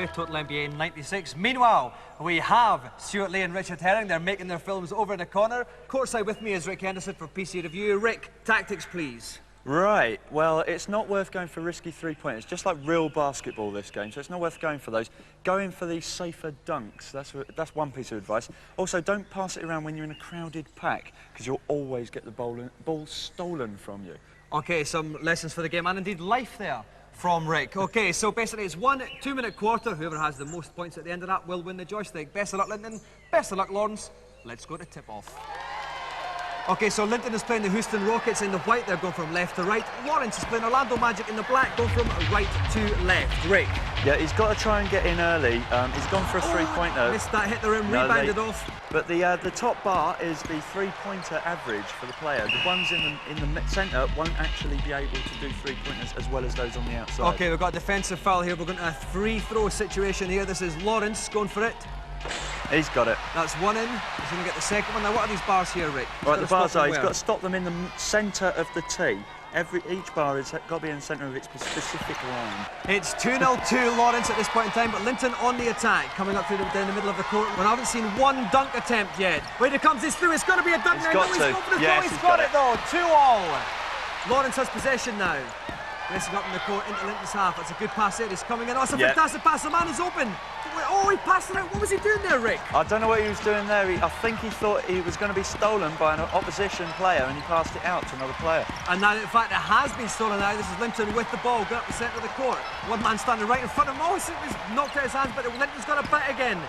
Boy, Total NBA 96. Meanwhile, we have Stewart Lee and Richard Herring. They're making their films over in the corner. Courtside with me is Rick Henderson for PC Review. Rick, tactics, please. Right, well, it's not worth going for risky three-pointers. Just like real basketball, this game, so it's not worth going for those. Go in for these safer dunks. That's one piece of advice. Also, don't pass it around when you're in a crowded pack, because you'll always get the ball stolen from you. OK, some lessons for the game, and indeed life there from Rick. OK, so basically it's 1 2-minute quarter. Whoever has the most points at the end of that will win the joystick. Best of luck, Linton. Best of luck, Lawrence. Let's go to tip-off. OK, so Linton is playing the Houston Rockets in the white. They're going from left to right. Lawrence is playing Orlando Magic in the black, going from right to left. Rick. Yeah, he's got to try and get in early. He's gone for a three-pointer. Missed that, hit the rim, rebounded off. But the top bar is the three-pointer average for the player. The ones in the centre won't actually be able to do three-pointers as well as those on the outside. OK, we've got a defensive foul here. We're going to a free-throw situation here. This is Lawrence going for it. He's got it. That's one in. He's going to get the second one. Now, what are these bars here, Rick? Right, the bars are, he's got to stop them in the centre of the tee. Each bar has got to be in the centre of its specific line. It's 2-0 to Lawrence at this point in time, but Linton on the attack, coming up through down the middle of the court. We haven't seen one dunk attempt yet. Wait, it comes this through. It's going to be a dunk now. He's going for the throw. He's got it though. 2-all. Lawrence has possession now. Racing up in the court into Linton's half. That's a good pass there. He's coming in. Oh, it's a fantastic pass. The man is open. Oh, he passed it out. What was he doing there, Rick? I don't know what he was doing there. I think he thought he was going to be stolen by an opposition player and he passed it out to another player. And now, in fact, it has been stolen now. This is Linton with the ball, going up the centre of the court. One man standing right in front of him. Oh, it was knocked out his hands, but Linton's got a bit again.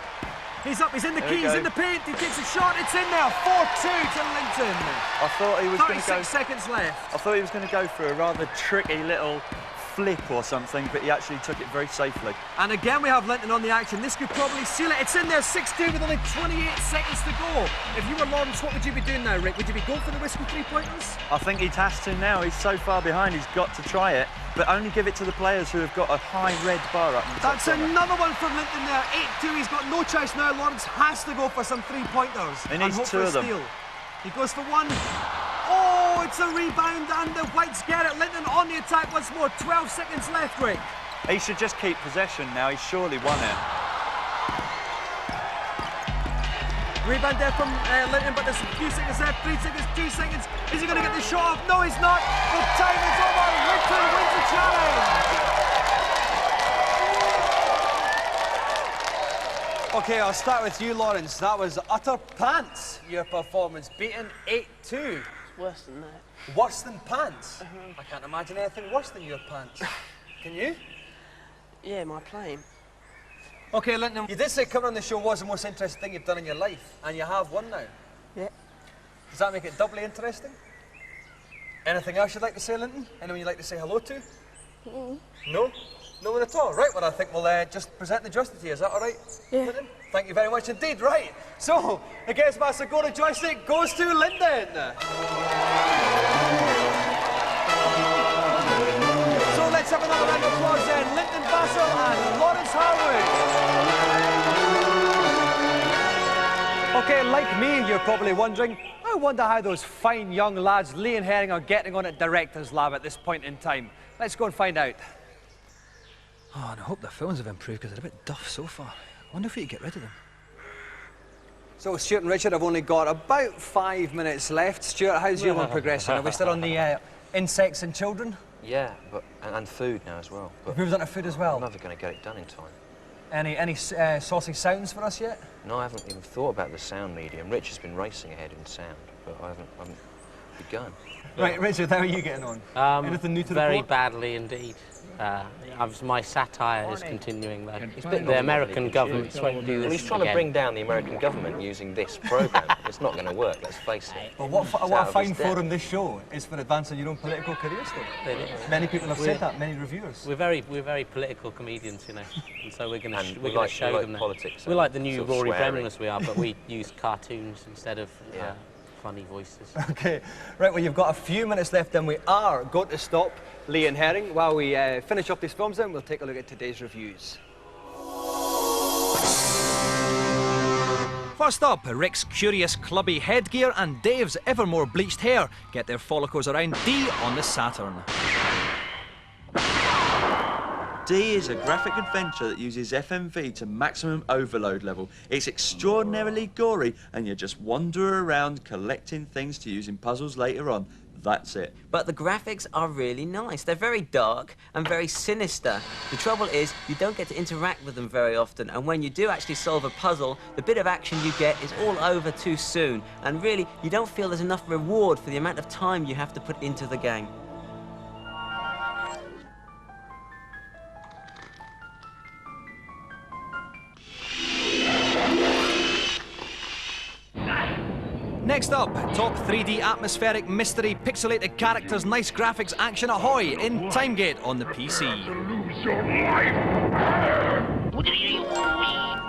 He's up, he's in the key, he's in the paint, he takes a shot, it's in there, 4-2 to Linton. I thought he was going to go... 36 seconds left. I thought he was going to go for a rather tricky little flip or something, but he actually took it very safely. And again we have Linton on the action. This could probably seal it. It's in there, 6-2 with only 28 seconds to go. If you were Lawrence, what would you be doing now, Rick? Would you be going for the risky three-pointers? I think he has to now. He's so far behind, he's got to try it, but only give it to the players who have got a high red bar up in the top. That's another one from Linton there, 8-2. He's got no choice now. Lawrence has to go for some three-pointers. He needs two of them. He goes for one. Oh, it's a rebound and the Whites get it. Linton on the attack once more. 12 seconds left, Rick. He should just keep possession now. He's surely won it. Rebound there from Linton, but there's a few seconds left. 3 seconds, 2 seconds. Is he going to get the shot off? No, he's not. The time is over. Linton wins the challenge. OK, I'll start with you, Lawrence. That was utter pants, your performance. Beaten 8-2. Worse than that. Worse than pants? I can't imagine anything worse than your pants. Can you? Yeah, my playing. OK, Linton, you did say coming on the show was the most interesting thing you've done in your life, and you have won now. Yeah. Does that make it doubly interesting? Anything else you'd like to say, Linton? Anyone you'd like to say hello to? No? No one at all? Right, well, I think we'll just present the joystick to you. Is that all right, Linton? Thank you very much indeed. Right, so the Gamesmaster Golden Joystick goes to Linton. So let's have another round of applause then. Linton Bassel and Lawrence Harwood. OK, like me, you're probably wondering, I wonder how those fine young lads, Lee and Herring, are getting on at Director's Lab at this point in time. Let's go and find out. Oh, and I hope the films have improved because they're a bit duff so far. I wonder if we could get rid of them. So, Stewart and Richard have only got about 5 minutes left. Stewart, how's your one progressing? Are we still on the insects and children? Yeah, and food now as well. You've moved on to food as well? I'm never going to get it done in time. Any saucy sounds for us yet? No, I haven't even thought about the sound medium. Rich has been racing ahead in sound, but I haven't begun. Right, Richard, how are you getting on? Anything new to report? Very badly indeed. My satire is continuing though. The American government won't do this. Well, he's trying to bring down the American government using this programme. It's not going to work, let's face it. Well, what a fine forum this show is for advancing your own political careers, though. It is. Many people have said that, many reviewers. We're very political comedians, you know, and so we're going to show them that. Politics. We're like the new Rory Bremner, we are, but we use cartoons instead of funny voices. OK, right, well, you've got a few minutes left, then we are going to stop Lee and Herring. While we finish up these films, then we'll take a look at today's reviews. First up, Rick's curious clubby headgear and Dave's ever more bleached hair get their follicles around D on the Saturn. D is a graphic adventure that uses FMV to maximum overload level. It's extraordinarily gory, and you just wander around collecting things to use in puzzles later on. That's it. But the graphics are really nice. They're very dark and very sinister. The trouble is, you don't get to interact with them very often, and when you do actually solve a puzzle, the bit of action you get is all over too soon, and really, you don't feel there's enough reward for the amount of time you have to put into the game. Next up, top 3D atmospheric mystery, pixelated characters, nice graphics, action ahoy in Timegate on the PC.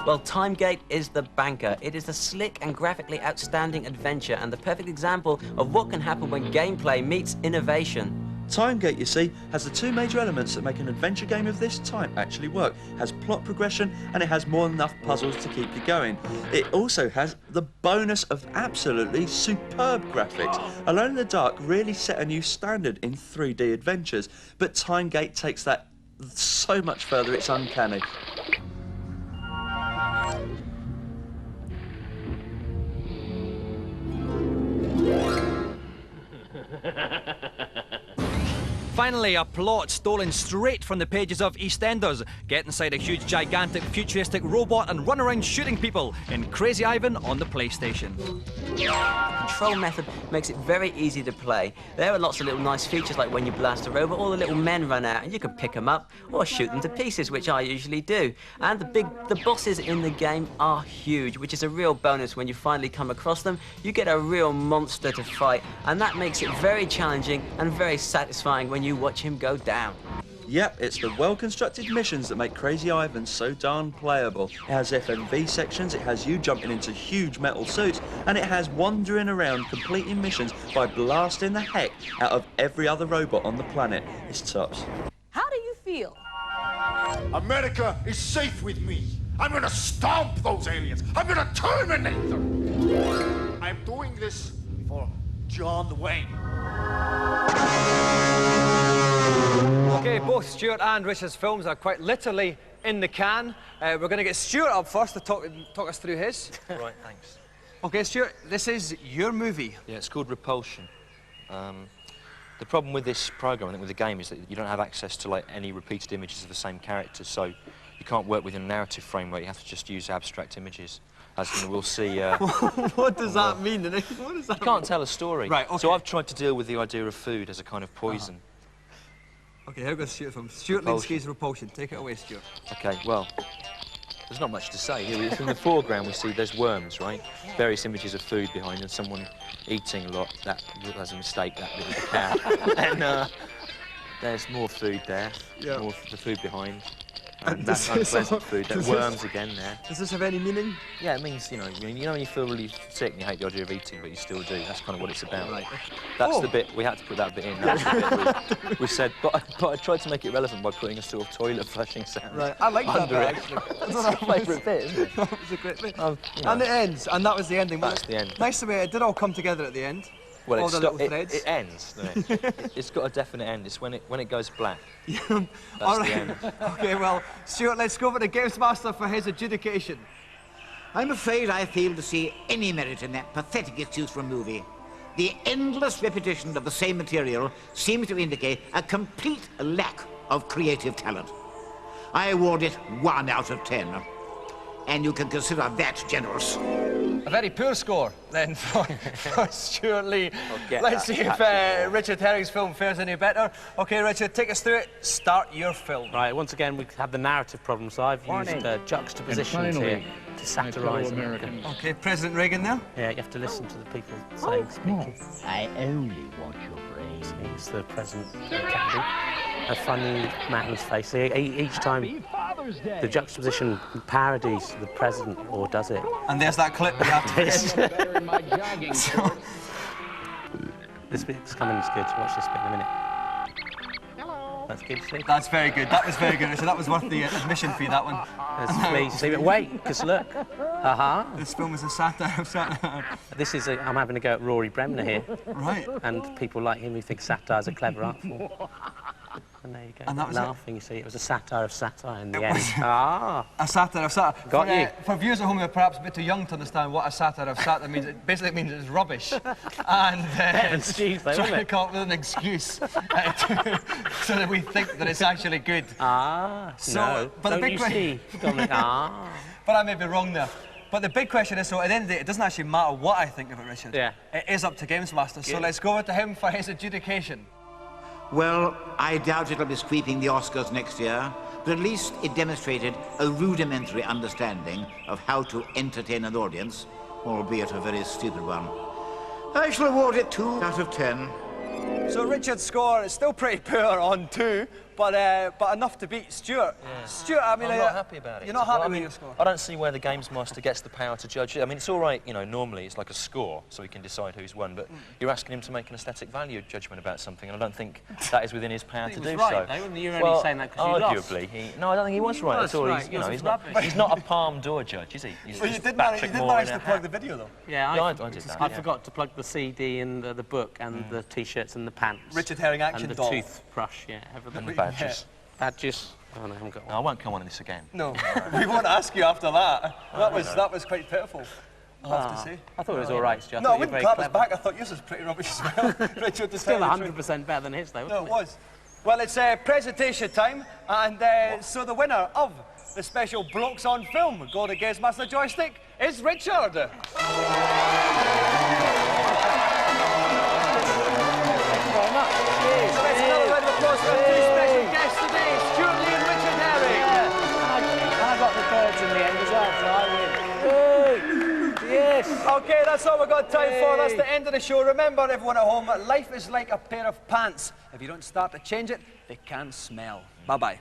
Well, Timegate is the banker. It is a slick and graphically outstanding adventure and the perfect example of what can happen when gameplay meets innovation. Timegate, you see, has the two major elements that make an adventure game of this type actually work. It has plot progression, and it has more than enough puzzles to keep you going. It also has the bonus of absolutely superb graphics. Alone in the Dark really set a new standard in 3D adventures, but Timegate takes that so much further, it's uncanny. Finally, a plot stolen straight from the pages of EastEnders. Get inside a huge, gigantic, futuristic robot and run around shooting people in Crazy Ivan on the PlayStation. The control method makes it very easy to play. There are lots of little nice features like when you blast a robot, all the little men run out and you can pick them up or shoot them to pieces, which I usually do. And the bosses in the game are huge, which is a real bonus when you finally come across them. You get a real monster to fight, and that makes it very challenging and very satisfying when you watch him go down. Yep, it's the well-constructed missions that make Crazy Ivan so darn playable. It has FMV sections, it has you jumping into huge metal suits, and it has wandering around completing missions by blasting the heck out of every other robot on the planet. It's tops. How do you feel? America is safe with me. I'm gonna stomp those aliens. I'm gonna terminate them. I'm doing this for John Wayne. Okay, both Stewart and Richard's films are quite literally in the can. We're going to get Stewart up first to talk us through his. Right, thanks. Okay, Stewart, this is your movie. Yeah, it's called Repulsion. The problem with this program, I think, with the game, is that you don't have access to like any repeated images of the same character, so you can't work within a narrative framework. You have to just use abstract images. As we'll see. What does that mean? What does that You can't tell a story. Right, okay. So I've tried to deal with the idea of food as a kind of poison. Okay, here goes Stewart from Stewart Lee Richard Repulsion. Take it away, Stewart. Okay, well, there's not much to say here. In the foreground, we see there's worms, right? Various images of food behind, and someone eating a lot. That was a mistake. That was the cat. And there's more food there. Yeah. More the food behind. That's unpleasant food. There's worms again there. Does this have any meaning? Yeah, it means, you know when you feel really sick and you hate the idea of eating, but you still do. That's kind of what it's about. Right. That's the bit, we had to put that bit in. That's the bit we said, but I tried to make it relevant by putting a sort of toilet flushing sound. Right, I like that under bit, it. actually. It's my favourite bit, isn't it? That was a great bit. You know. And it ends, and that was the ending. That's the end. Nice the way it did all come together at the end. Well, all the little threads. it ends, doesn't it? It's got a definite end. It's when it goes black. That's All right. the end. Okay, well, Stewart, let's go over to Gamesmaster for his adjudication. I'm afraid I fail to see any merit in that pathetic excuse for a movie. The endless repetition of the same material seems to indicate a complete lack of creative talent. I award it 1 out of 10. And you can consider that generous. A very poor score, then, for Stewart Lee. get Let's that. see if Richard Herring's film fares any better. Okay, Richard, take us through it. Start your film. Right, once again, we have the narrative problem, so I've used juxtapositions here to satirise American. Okay, President Reagan there. Yeah, you have to listen to the people saying, speaking. I only want your brain. He's the President Kennedy. A funny man's face. Each time the juxtaposition parodies the president, or does it? And there's that clip we have to This bit's coming is good. Watch this bit in a minute. Hello. That's good, see? That's very good. That was very good, Richard. That was worth the admission fee, that one. Please, leave it. Wait, because look. This film is a satire. This is I'm having a go at Rory Bremner here. Right. And people like him who think satire's a clever art form. and there you go. And that was it? Laughing, you see. It was a satire of satire in the end. Ah! A satire of satire. Got you. For viewers at home who are perhaps a bit too young to understand what a satire of satire means, it basically means it's rubbish. And Heavens, jeez, though, trying wasn't to it? come up with an excuse so that we think that it's actually good. Ah! So, no. but the Don't big you que- see? Dominic? Ah! But I may be wrong there. But the big question is, so at the end of the day, it doesn't actually matter what I think of it, Richard. Yeah. It is up to Gamesmaster, so let's go over to him for his adjudication. Well, I doubt it'll be sweeping the Oscars next year, but at least it demonstrated a rudimentary understanding of how to entertain an audience, albeit a very stupid one. I shall award it 2 out of 10. So Richard's score is still pretty poor on 2, but enough to beat Stewart. Yeah. Stewart, I mean... I'm not happy about it. You're not Well, happy I with mean, your score? I don't see where the Games Master gets the power to judge it. I mean, it's all right, you know, normally it's like a score, so he can decide who's won, but you're asking him to make an aesthetic value judgment about something, and I don't think that is within his power to was do right, so. though, wasn't he? You're only saying that 'cause you lost. Arguably, no, I don't think he was right was at all. right, He's, you yours know, was he's not a Palm d'Or judge, is he? He's Well, you just did Patrick Moore manage in to a plug hat. the video, though. Yeah, Yeah, I did that. I yeah. forgot to plug the CD and the book and the T-shirts and the pants. Richard Herring action and the doll. toothbrush, yeah, everything. And the badges. Badges. Oh, no, I haven't got one. No, I won't come on this again. No, we won't ask you after that. That was quite pitiful, I have to say. I thought it was all right, Stu. No, I wouldn't clap his back. I thought yours was pretty rubbish as well. Richard, to Still tell you the truth. 100% better than his, though, No, wasn't it was. Well, it's presentation time, and so the winner of the special Blokes on Film Golden Gamesmaster joystick is Richard. Thank you very much. Cheers. So let's another round of applause for our two special guests today, Stewart Lee and Richard Herring. And I got the birds in the end as well, so I win. Yes. Okay, that's all we've got time for. That's the end of the show. Remember, everyone at home, life is like a pair of pants. If you don't start to change it, they can smell. Bye-bye.